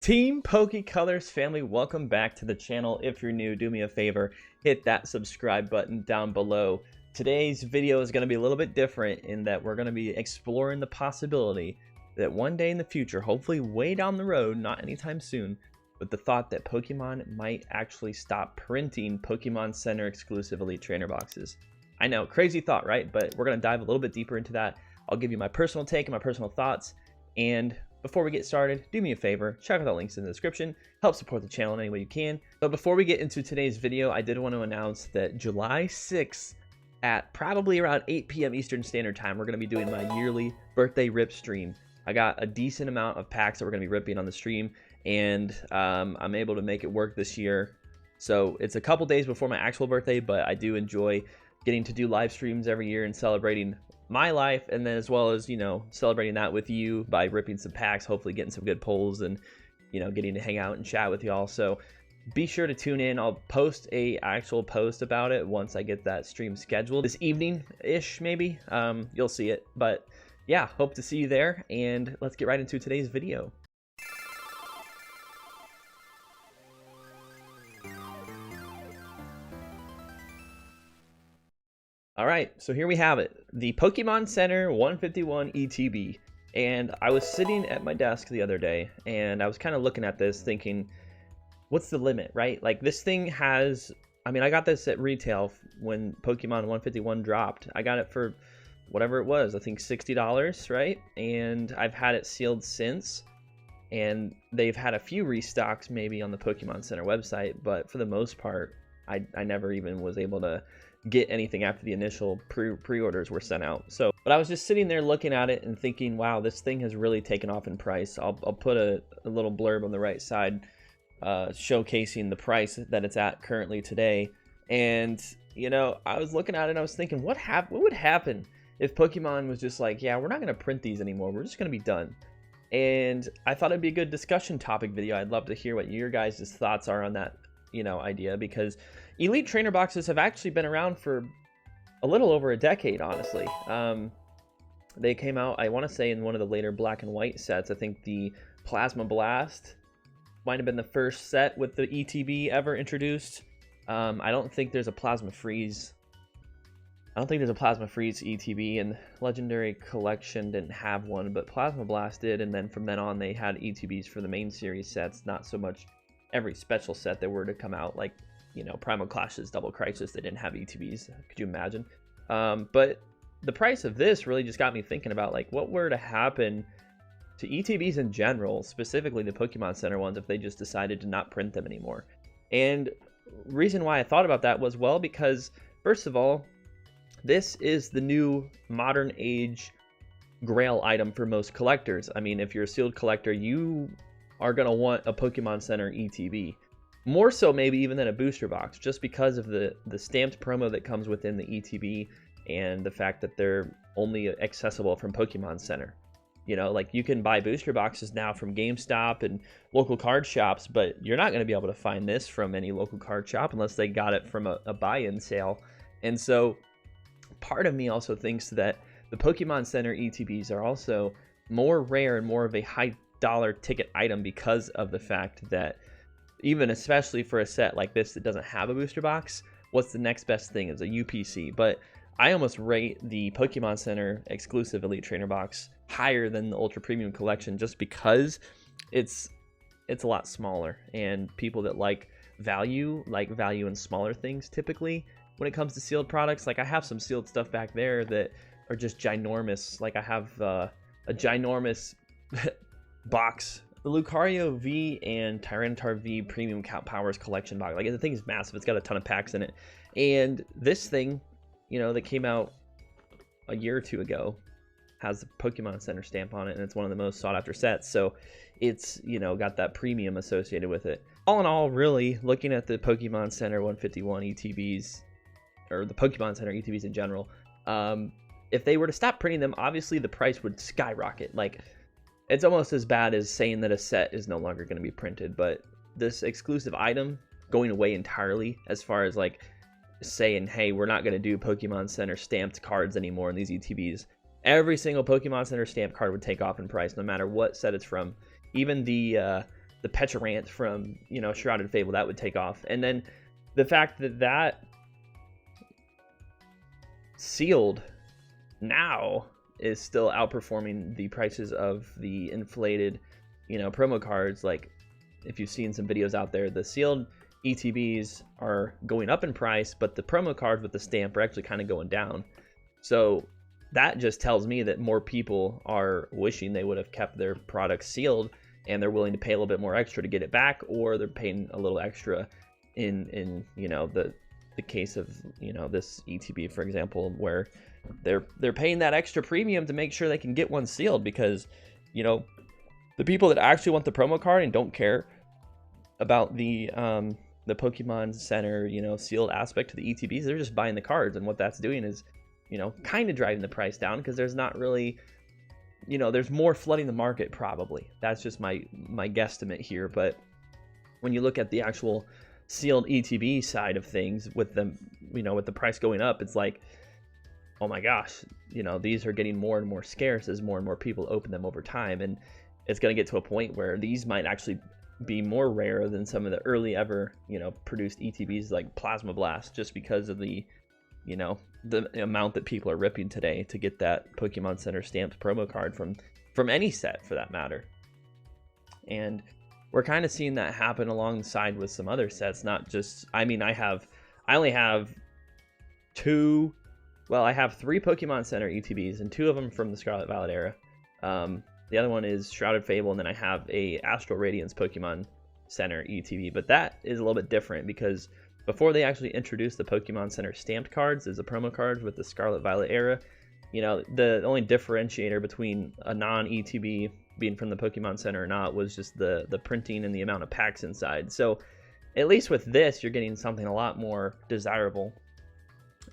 Team PokeColors family, welcome back to the channel. If you're new, do me a favor, hit that subscribe button down below. Today's video is going to be a little bit different in that we're going to be exploring the possibility that one day in the future, hopefully way down the road, not anytime soon, but the thought that Pokemon might actually stop printing Pokemon Center exclusive Elite Trainer boxes. I know, crazy thought, right? But we're going to dive a little bit deeper into that. I'll give you my personal take and my personal thoughts, and before we get started, do me a favor, check out the links in the description, help support the channel in any way you can. But before we get into today's video, I did want to announce that July 6th at probably around 8 p.m. Eastern Standard Time, we're going to be doing my yearly birthday rip stream. I got a decent amount of packs that we're going to be ripping on the stream, and I'm able to make it work this year. So it's a couple days before my actual birthday, but I do enjoy getting to do live streams every year and celebrating my life, and then as well as, you know, celebrating that with you by ripping some packs, hopefully getting some good pulls, and, you know, getting to hang out and chat with y'all. So be sure to tune in. I'll post a actual post about it once I get that stream scheduled this evening ish, maybe. You'll see it, but yeah, hope to see you there, and let's get right into today's video. All right, so here we have it, the Pokemon Center 151 ETB. And I was sitting at my desk the other day, and I was kind of looking at this thinking, what's the limit, right? Like, this thing has, I mean, I got this at retail when Pokemon 151 dropped. I got it for whatever it was, I think $60, right? And I've had it sealed since, and they've had a few restocks maybe on the Pokemon Center website, but for the most part, I never even was able to get anything after the initial pre-orders were sent out. So, but I was just sitting there looking at it and thinking, wow, this thing has really taken off in price. I'll put a little blurb on the right side showcasing the price that it's at currently today. And, you know, I was looking at it and I was thinking, what would happen if Pokemon was just like, yeah, we're not going to print these anymore, we're just going to be done. And I thought it'd be a good discussion topic video. I'd love to hear what your guys' thoughts are on that, you know, idea, because Elite Trainer boxes have actually been around for a little over a decade, honestly. They came out, I want to say, in one of the later black and white sets. I think the Plasma Blast might have been the first set with the ETB ever introduced. I don't think there's a Plasma Freeze. I don't think there's a Plasma Freeze ETB, and Legendary Collection didn't have one, but Plasma Blast did, and then from then on they had ETBs for the main series sets, not so much every special set that were to come out, like, you know, Primal Clashes, Double Crisis, they didn't have ETBs. Could you imagine? But the price of this really just got me thinking about, like, what were to happen to ETBs in general, specifically the Pokemon Center ones, if they just decided to not print them anymore. And reason why I thought about that was, well, because first of all, this is the new modern age grail item for most collectors. I mean, if you're a sealed collector, you are going to want a Pokemon Center ETB. More so maybe even than a booster box, just because of the stamped promo that comes within the ETB and the fact that they're only accessible from Pokemon Center. You know, like, you can buy booster boxes now from GameStop and local card shops, but you're not going to be able to find this from any local card shop unless they got it from a buy-in sale. And so part of me also thinks that the Pokemon Center ETBs are also more rare and more of a high dollar ticket item because of the fact that, even especially for a set like this that doesn't have a booster box, what's the next best thing is a UPC. But I almost rate the Pokemon Center exclusive Elite Trainer box higher than the Ultra Premium Collection, just because it's a lot smaller, and people that like value in smaller things typically when it comes to sealed products. Like, I have some sealed stuff back there that are just ginormous. Like, I have a ginormous box, the Lucario V and Tyranitar V Premium Powers Collection box. Like, the thing is massive. It's got a ton of packs in it. And this thing, you know, that came out a year or two ago has the Pokemon Center stamp on it, and it's one of the most sought after sets. So it's, you know, got that premium associated with it. All in all, really, looking at the Pokemon Center 151 ETBs, or the Pokemon Center ETBs in general, if they were to stop printing them, obviously the price would skyrocket. Like, it's almost as bad as saying that a set is no longer going to be printed, but this exclusive item going away entirely, as far as like saying, hey, we're not going to do Pokemon Center stamped cards anymore in these ETBs. Every single Pokemon Center stamped card would take off in price, no matter what set it's from. Even the the Petrarant from, you know, Shrouded Fable, that would take off. And then the fact that sealed now is still outperforming the prices of the inflated, you know, promo cards. Like, if you've seen some videos out there, the sealed ETBs are going up in price, but the promo cards with the stamp are actually kind of going down. So that just tells me that more people are wishing they would have kept their product sealed, and they're willing to pay a little bit more extra to get it back, or they're paying a little extra in you know, the case of, you know, this ETB, for example, where they're paying that extra premium to make sure they can get one sealed, because, you know, the people that actually want the promo card and don't care about the Pokemon Center, you know, sealed aspect to the ETBs, they're just buying the cards, and what that's doing is, you know, kind of driving the price down, because there's not really, you know, there's more flooding the market probably. That's just my guesstimate here. But when you look at the actual sealed ETB side of things, with them, you know, with the price going up, it's like, oh my gosh, you know, these are getting more and more scarce as more and more people open them over time, and it's going to get to a point where these might actually be more rare than some of the early ever, you know, produced ETBs like Plasma Blast, just because of the, you know, the amount that people are ripping today to get that Pokemon Center stamped promo card from any set for that matter. And we're kind of seeing that happen alongside with some other sets, not just, I mean, I only have I have 3 Pokemon Center ETBs, and 2 of them from the Scarlet Violet era. The other one is Shrouded Fable, and then I have a Astral Radiance Pokemon Center ETB, but that is a little bit different, because before they actually introduced the Pokemon Center stamped cards as a promo card with the Scarlet Violet era, you know, the only differentiator between a non-ETB being from the Pokemon Center or not was just the printing and the amount of packs inside. So at least with this, you're getting something a lot more desirable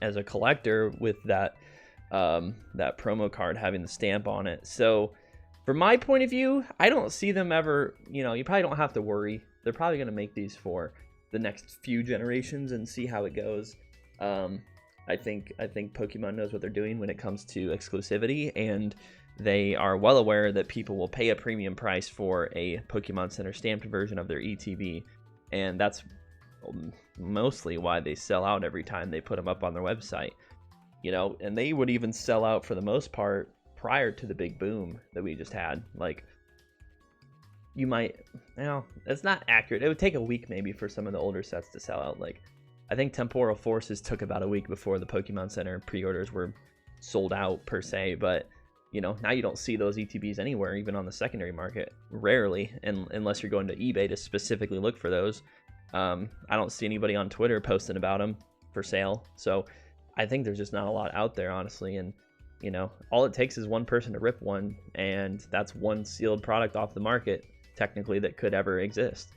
as a collector with that promo card having the stamp on it. So from my point of view, I don't see them ever, you know, you probably don't have to worry. They're probably going to make these for the next few generations and see how it goes. I think Pokemon knows what they're doing when it comes to exclusivity, and they are well aware that people will pay a premium price for a Pokemon Center stamped version of their ETB, and that's mostly why they sell out every time they put them up on their website. You know, and they would even sell out for the most part prior to the big boom that we just had. Like, you might, you know, it's not accurate. It would take a week maybe for some of the older sets to sell out. Like, I think Temporal Forces took about a week before the Pokemon Center pre-orders were sold out per se, but, you know, now you don't see those ETBs anywhere, even on the secondary market, rarely, unless you're going to eBay to specifically look for those. I don't see anybody on Twitter posting about them for sale, so I think there's just not a lot out there, honestly. And, you know, all it takes is one person to rip one, and that's one sealed product off the market, technically, that could ever exist.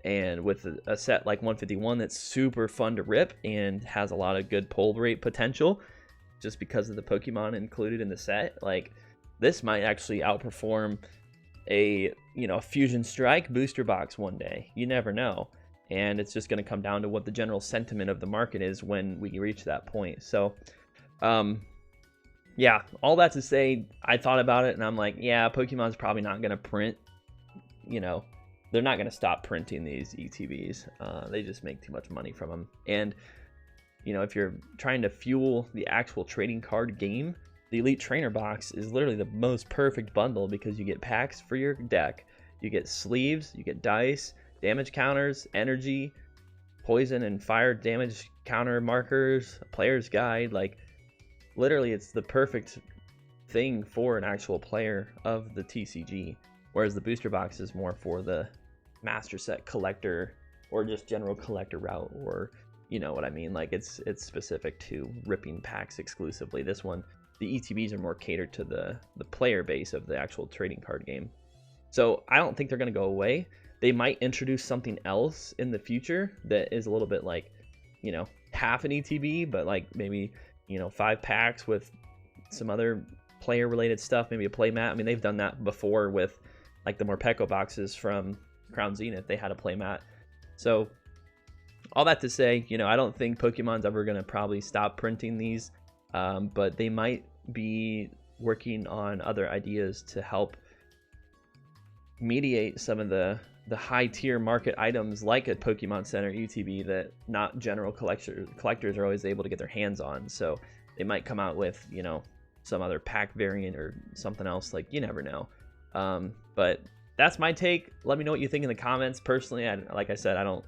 And with a set like 151 that's super fun to rip and has a lot of good pull rate potential, just because of the Pokemon included in the set, like, this might actually outperform a, you know, Fusion Strike booster box one day. You never know. And it's just going to come down to what the general sentiment of the market is when we reach that point. So, yeah, all that to say, I thought about it and I'm like, yeah, Pokemon's probably not going to print, you know, they're not going to stop printing these ETBs. They just make too much money from them. And, you know, if you're trying to fuel the actual trading card game, the Elite Trainer box is literally the most perfect bundle, because you get packs for your deck, you get sleeves, you get dice, damage counters, energy, poison and fire damage counter markers, a player's guide. Like, literally, it's the perfect thing for an actual player of the TCG, whereas the booster box is more for the master set collector or just general collector route, or, you know what I mean. Like, it's specific to ripping packs exclusively. This one, the ETBs are more catered to the player base of the actual trading card game. So I don't think they're going to go away. They might introduce something else in the future that is a little bit like, you know, half an ETB, but like maybe, you know, 5 packs with some other player related stuff, maybe a play mat. I mean, they've done that before with like the Morpeko boxes from Crown Zenith. They had a play mat. So all that to say, you know, I don't think Pokemon's ever going to probably stop printing these, but they might be working on other ideas to help mediate some of the the high tier market items like a Pokemon Center ETB that not general collectors are always able to get their hands on. So they might come out with, you know, some other pack variant or something else, like, you never know. But that's my take. Let me know what you think in the comments. Personally, like I said, I don't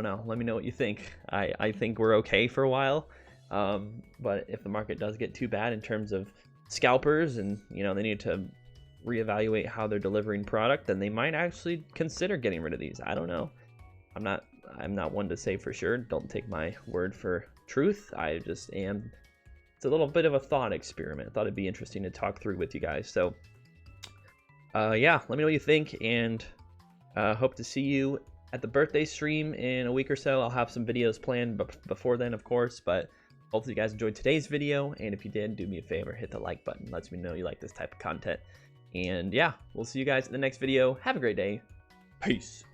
know. Let me know what you think. I think we're okay for a while. But if the market does get too bad in terms of scalpers and, you know, they need to reevaluate how they're delivering product, then they might actually consider getting rid of these. I don't know. I'm not one to say for sure. Don't take my word for truth. I just am. It's a little bit of a thought experiment. I thought it'd be interesting to talk through with you guys. So yeah, let me know what you think, and hope to see you at the birthday stream in a week or so. I'll have some videos planned before then, of course, but hopefully you guys enjoyed today's video, and if you did, do me a favor, hit the like button. Lets me know you like this type of content. And yeah, we'll see you guys in the next video. Have a great day. Peace.